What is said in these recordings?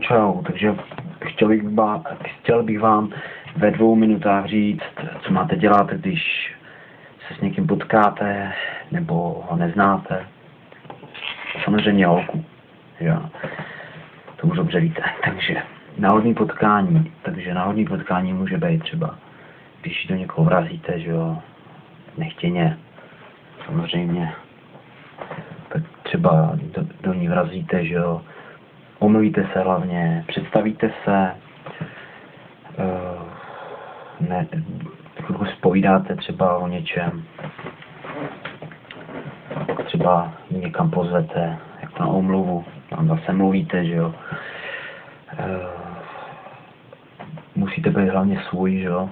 Čau, takže chtěl bych vám ve 2 minutách říct, co máte dělat, když se s někým potkáte, nebo ho neznáte. Samozřejmě holku, že to už dobře víte. Takže náhodný potkání může být třeba, když do někoho vrazíte, že jo, nechtěně, samozřejmě, tak třeba do ní vrazíte, že jo, omluvíte se hlavně, představíte se, chvilku povídáte třeba o něčem, třeba někam pozvete, jako na omluvu, tam zase mluvíte, že jo. Musíte být hlavně svůj, že jo,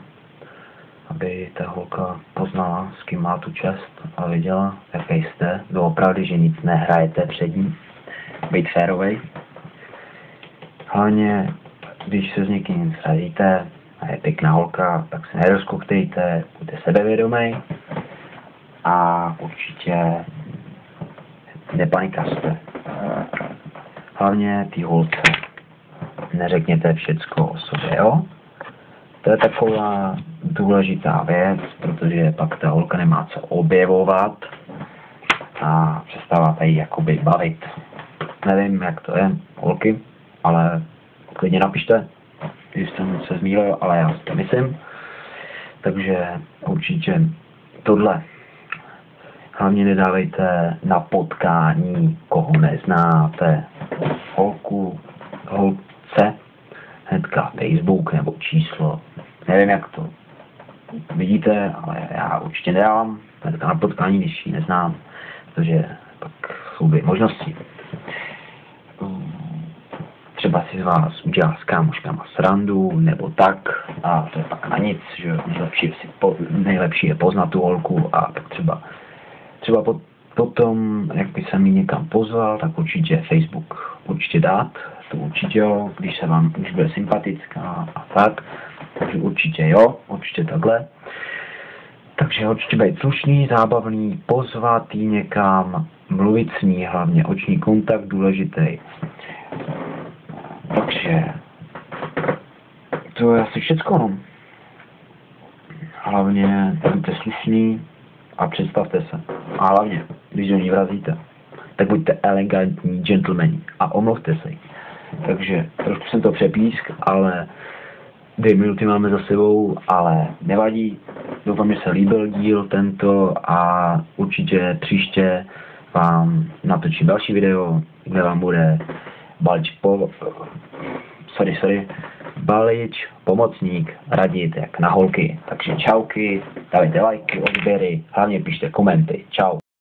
aby ta holka poznala, s kým má tu čest a věděla, jaký jste, doopravdy, že nic nehrajete před ní, být férovej. Hlavně, když se s někým srazíte a je pěkná holka, tak se nerozkoktejte, buďte sebevědomý a určitě nepanikařte. Hlavně té holce neřekněte všecko o sobě, jo? To je taková důležitá věc, protože pak ta holka nemá co objevovat a přestáváte ji jakoby bavit. Nevím, jak to je, holky, ale klidně napište, když jsem se zmýlil, ale já si to myslím. Takže určitě tohle. Hlavně nedávejte na potkání, koho neznáte. Holce, hnedka Facebook nebo číslo. Nevím, jak to vidíte, ale já určitě nedávám hnedka na potkání, když ji neznám, protože pak jsou 2 možnosti. Třeba si z vás udělá s kámoškama srandu, nebo tak, a to je pak na nic, že nejlepší je poznat tu holku a tak třeba potom, jak by se mi někam pozval, tak určitě Facebook určitě dát, to určitě jo, když se vám už bude sympatická a tak, takže určitě jo, určitě takhle. Takže určitě být slušný, zábavný, pozvat jí někam, mluvit s ní, hlavně oční kontakt důležitý. Takže to je asi všecko, no. Hlavně buďte slušný a představte se. A hlavně, když do ní vrazíte, tak buďte elegantní gentlemani a omluvte se jí. Takže trošku jsem to přepísk, ale 2 minuty máme za sebou, ale nevadí. Doufám, že se líbil díl tento a určitě příště vám natočím další video, kde vám bude Balič, pomocník, radit jak na holky. Takže čauky, dávajte lajky, odběry, hlavně pište komenty. Čau.